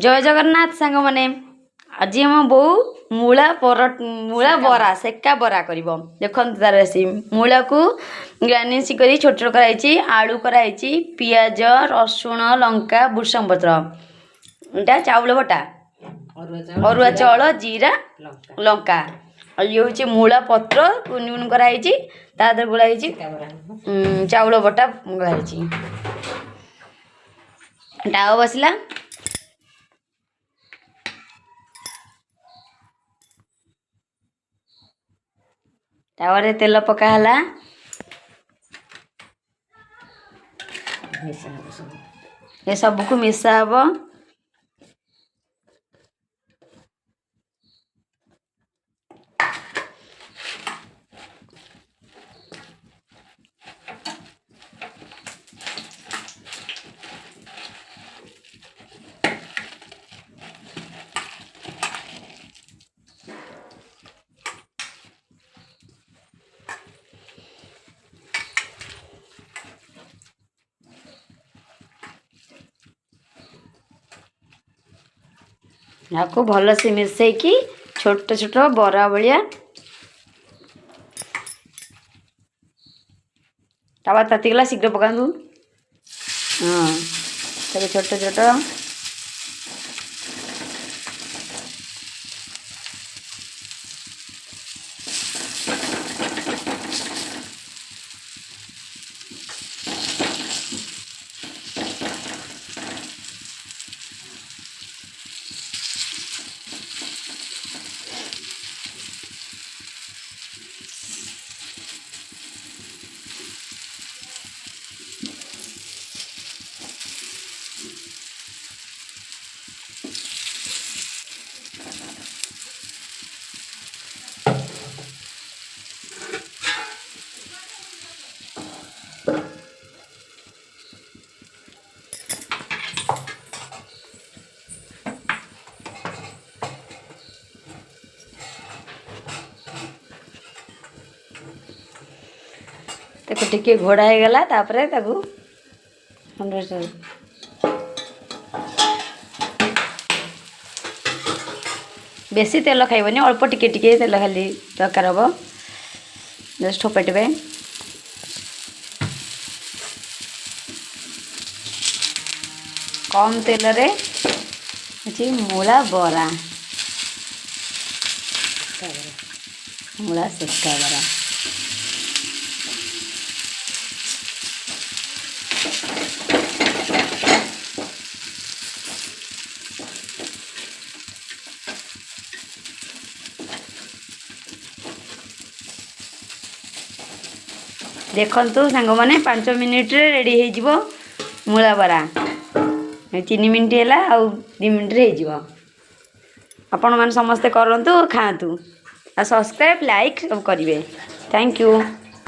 जय जगन्नाथ सांग मैंने आज आम बो मूला बरा सेका बरा कर देख तार रेसिपी मूला को ग्राइंडिंग कर छोट छोट कराई आलू कराई पियाज रसुण लंका भूसंग पत्र यहाँ चाउल बटा अरुआ चाउल जीरा लंका और ये हूँ मूला पत्र कुन कुन कराई तादर गोलाई चाउल बटा गोलाई डाव बसला तावरे तेल पकाला ये सबको मिसा हम आपको भल से मिसई छोट छोट बरा भाया तावा तातीगला शीघ्र पका हाँ तब छोट छोट टिके घोड़ा हो गला तापरे ताकू बेसी तेल खाइबनी अल्प टिके टिके तेल खाली दरकार हम जस्ट ठोपेटे कम तेल रे मूला बरा मूला सेका बरा देखु सांग मैंने 5 मिनिट रेडी हो मूला बरा 3 मिनिट है आ 2 मिनिट हो आपण मैंने समस्ते करूँ खातु आ सब्सक्राइब लाइक सब करेंगे। Thank you.